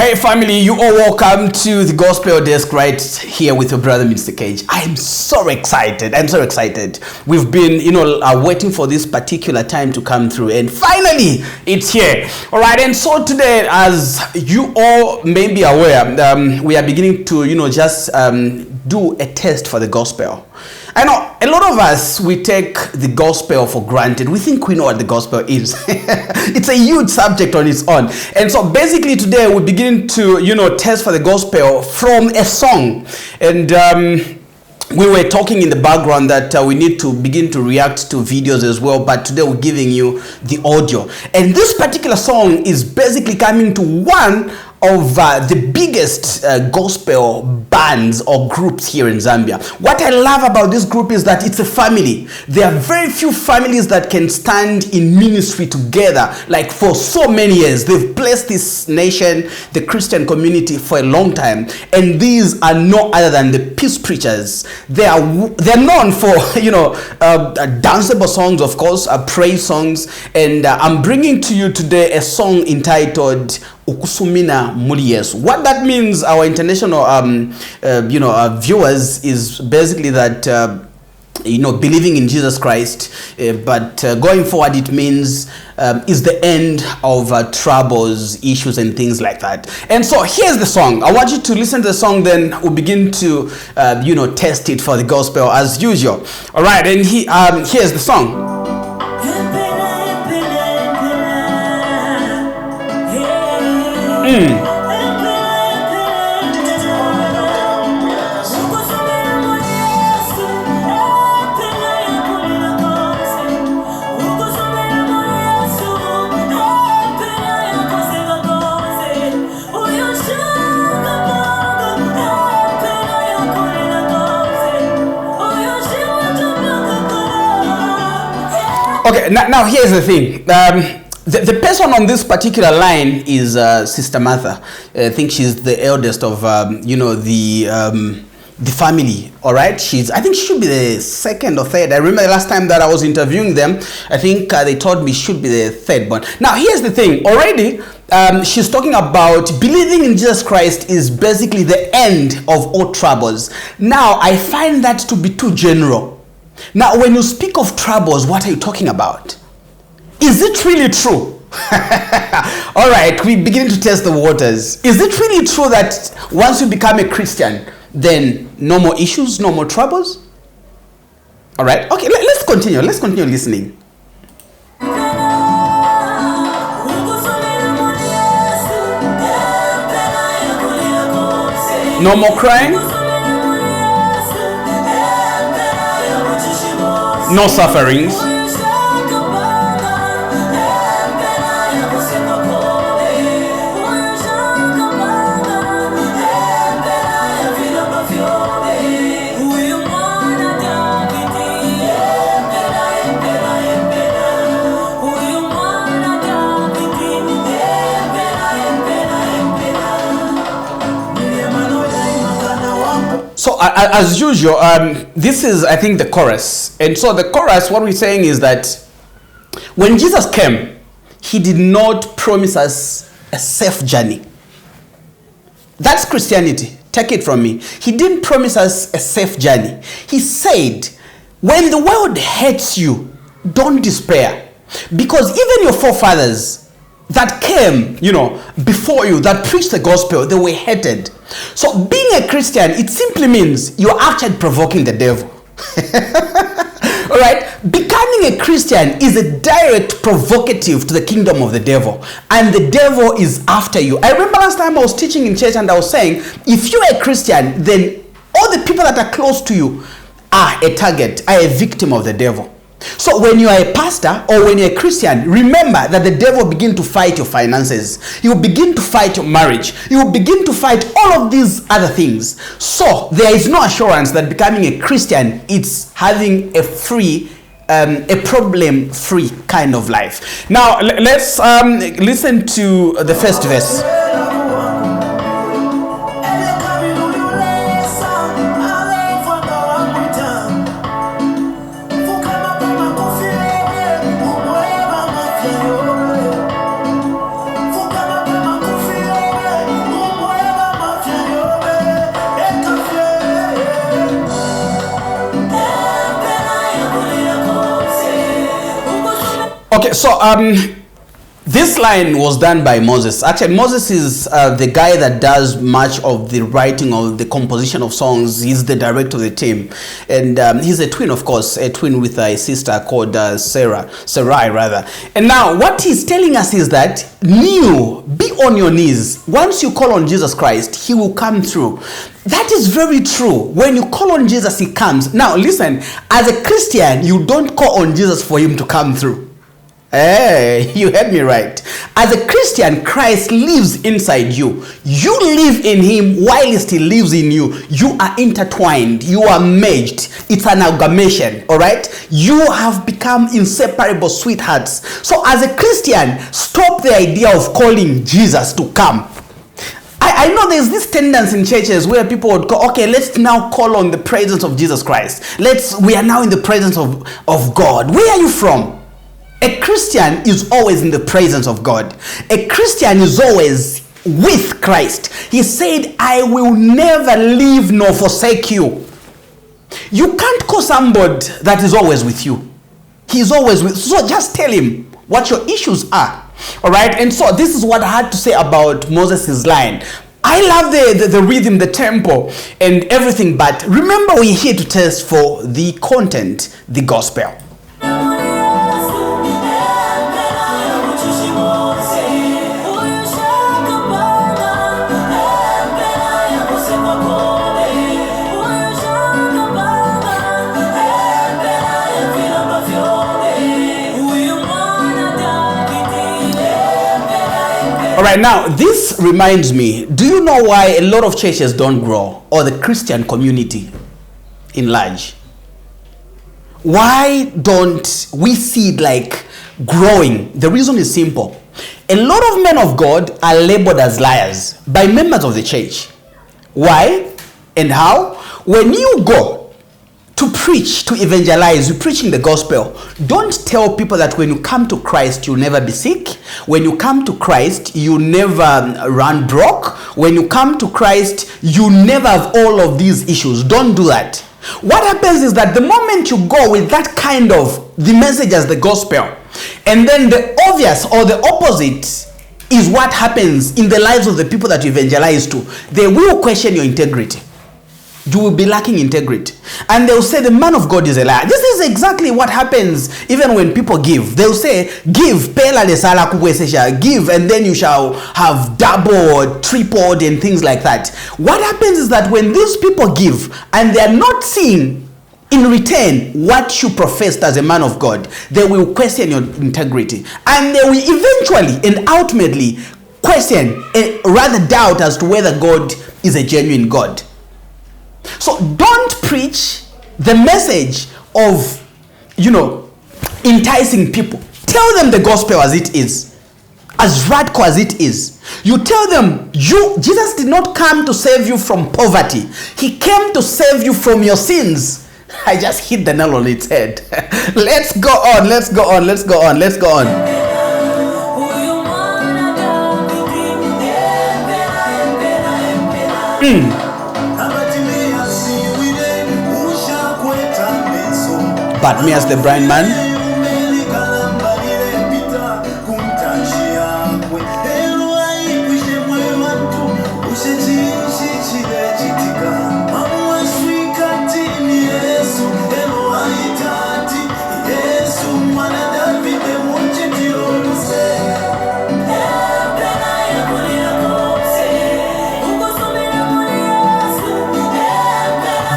Hey family, you all welcome to the Gospel Desk right here with your brother Mr. Cage. I'm so excited. We've been, waiting for this particular time to come through, and finally it's here. All right, and so today, as you all may be aware, we are beginning to, do a test for the gospel. I know a lot of us, we take the gospel for granted. We think we know what the gospel is. It's a huge subject on its own. And so basically today we begin to, test for the gospel from a song. And we were talking in the background that we need to begin to react to videos as well, but today we're giving you the audio. And this particular song is basically coming to one of the biggest gospel bands or groups here in Zambia. What I love about this group is that it's a family. There are very few families that can stand in ministry together like for so many years. They've blessed this nation, the Christian community, for a long time, and these are no other than the Peace Preachers. They're known for danceable songs, of course, praise songs, and I'm bringing to you today a song entitled SUMINA MULI YESU. What that means, our international viewers, is basically that believing in Jesus Christ, but going forward it means is the end of troubles, issues, and things like that. And so here's the song. I want you to listen to the song, then we'll begin to test it for the gospel as usual. All right, and here's the song. Okay, now here's the thing. The person on this particular line is Sister Martha. I think she's the eldest of the family. All right, I think she should be the second or third. I remember the last time that I was interviewing them, I think they told me she should be the third one. Now here's the thing. Already she's talking about believing in Jesus Christ is basically the end of all troubles. Now I find that to be too general. Now when you speak of troubles, what are you talking about? Is it really true? All right, we begin to test the waters. Is it really true that once you become a Christian, then no more issues, no more troubles? All right, okay, let's continue. Let's continue listening. No more crying? No sufferings? So as usual, this is, I think, the chorus. And so the chorus, what we're saying is that when Jesus came, he did not promise us a safe journey. That's Christianity. Take it from me. He didn't promise us a safe journey. He said, when the world hates you, don't despair. Because even your forefathers that came, before you, that preached the gospel, they were hated. So being a Christian, it simply means you're actually provoking the devil. All right, becoming a Christian is a direct provocative to the kingdom of the devil, and the devil is after you. I remember last time I was teaching in church and I was saying, if you're a Christian, then all the people that are close to you are a target, are a victim of the devil. So when you are a pastor or when you're a Christian, remember that the devil will begin to fight your finances. He will begin to fight your marriage. He will begin to fight all of these other things. So there is no assurance that becoming a Christian, it's having a free, a problem-free kind of life. Now let's listen to the first verse. Okay, so this line was done by Moses. Actually, Moses is the guy that does much of the writing of the composition of songs. He's the director of the team. And he's a twin, of course, a twin with a sister called Sarai rather. And now what he's telling us is that, be on your knees. Once you call on Jesus Christ, he will come through. That is very true. When you call on Jesus, he comes. Now listen, as a Christian, you don't call on Jesus for him to come through. Hey, you heard me right. As a Christian, Christ lives inside you. You live in him whilst he lives in you. You are intertwined. You are merged. It's an amalgamation, all right? You have become inseparable sweethearts. So as a Christian, stop the idea of calling Jesus to come. I know there's this tendency in churches where people would go, okay, let's now call on the presence of Jesus Christ. We are now in the presence of God. Where are you from? A Christian is always in the presence of God. A Christian is always with Christ. He said, I will never leave nor forsake you. You can't call somebody that is always with you. He's always with you. So just tell him what your issues are. All right. And so this is what I had to say about Moses' line. I love the rhythm, the tempo, and everything. But remember, we're here to test for the content, the gospel. Alright, now this reminds me, do you know why a lot of churches don't grow, or the Christian community in large? Why don't we see it like growing? The reason is simple. A lot of men of God are labeled as liars by members of the church. Why and how? When you go to preach, to evangelize, you're preaching the gospel. Don't tell people that when you come to Christ, you'll never be sick. When you come to Christ, you never run broke. When you come to Christ, you never have all of these issues. Don't do that. What happens is that the moment you go with that kind of the message as the gospel, and then the obvious or the opposite is what happens in the lives of the people that you evangelize to, they will question your integrity. You will be lacking integrity. And they'll say the man of God is a liar. This is exactly what happens even when people give. They'll say, give, give, and then you shall have double or tripled and things like that. What happens is that when these people give and they're not seeing in return what you professed as a man of God, they will question your integrity. And they will eventually and ultimately question, rather doubt as to whether God is a genuine God. So don't preach the message of, enticing people. Tell them the gospel as it is, as radical as it is. You tell them, Jesus did not come to save you from poverty. He came to save you from your sins. I just hit the nail on its head. Let's go on. But me as the blind man.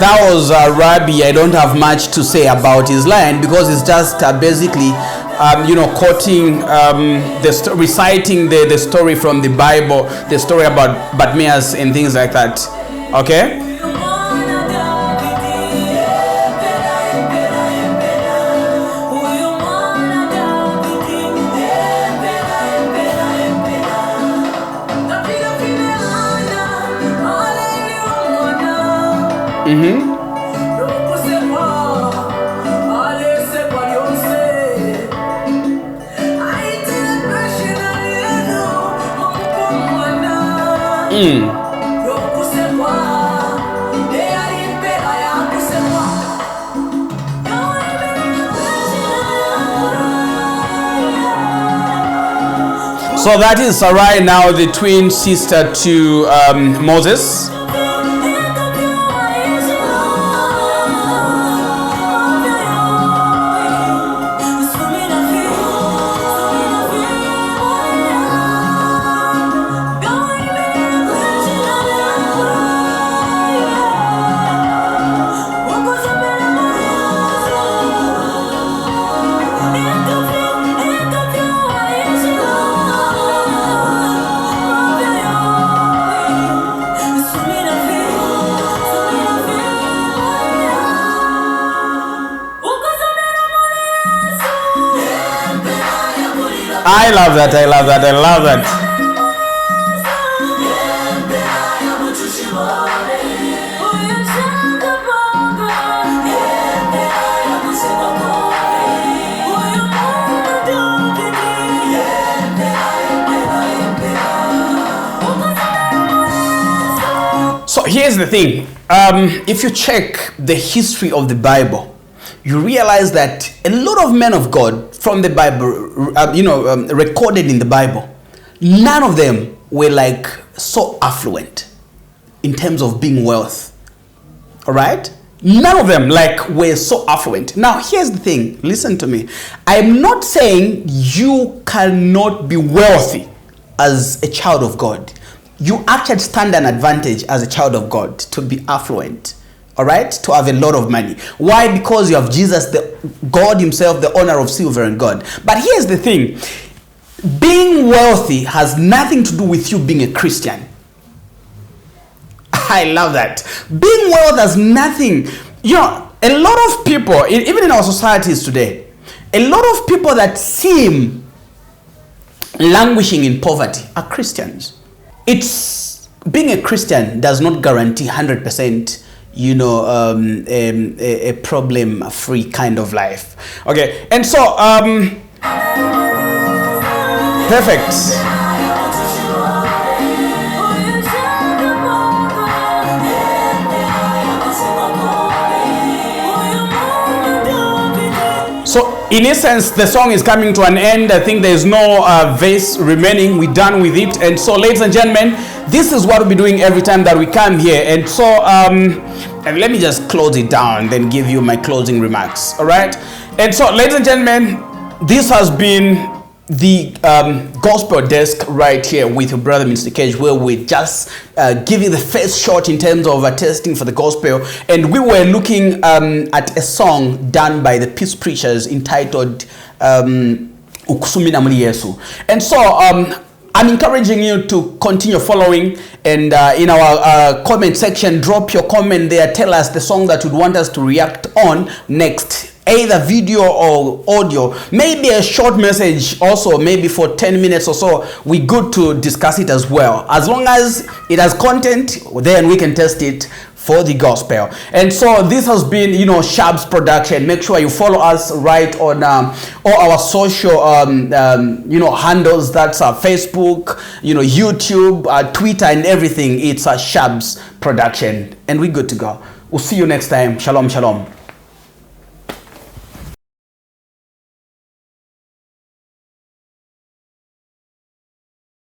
That was Rabbi. I don't have much to say about his line because it's just basically, quoting, reciting the story from the Bible, the story about Bartimaeus and things like that. Okay? So that is Sarai, now the twin sister to Moses. I love that, I love that, I love that. So here's the thing. If you check the history of the Bible, you realize that a lot of men of God from the Bible, recorded in the Bible, none of them were like so affluent in terms of being wealth. All right? None of them like were so affluent. Now, here's the thing. Listen to me. I'm not saying you cannot be wealthy as a child of God. You actually stand an advantage as a child of God to be affluent. All right, to have a lot of money. Why? Because you have Jesus, the God himself, the owner of silver and gold. But here's the thing. Being wealthy has nothing to do with you being a Christian. I love that. Being wealthy has nothing. You know, a lot of people, even in our societies today, a lot of people that seem languishing in poverty are Christians. Being a Christian does not guarantee 100%, a problem-free kind of life. Okay, and so, perfect. So, in essence, the song is coming to an end. I think there's no verse remaining. We're done with it. And so, ladies and gentlemen, this is what we'll be doing every time that we come here. And so, and let me just close it down, then give you my closing remarks. All right? And so, ladies and gentlemen, this has been the gospel desk right here with your brother Mr. Cage, where we just giving the first shot in terms of testing for the gospel, and we were looking at a song done by the Peace Preachers entitled SUMINA MULI YESU. And so I'm encouraging you to continue following, and in our comment section, drop your comment there. Tell us the song that you'd want us to react on next, either video or audio, maybe a short message also, maybe for 10 minutes or so. We good to discuss it as well. As long as it has content, then we can test it for the gospel. And so this has been, Shab's production. Make sure you follow us right on all our social, handles. That's Facebook, YouTube, Twitter, and everything. It's Shab's production, and we're good to go. We'll see you next time. Shalom, shalom.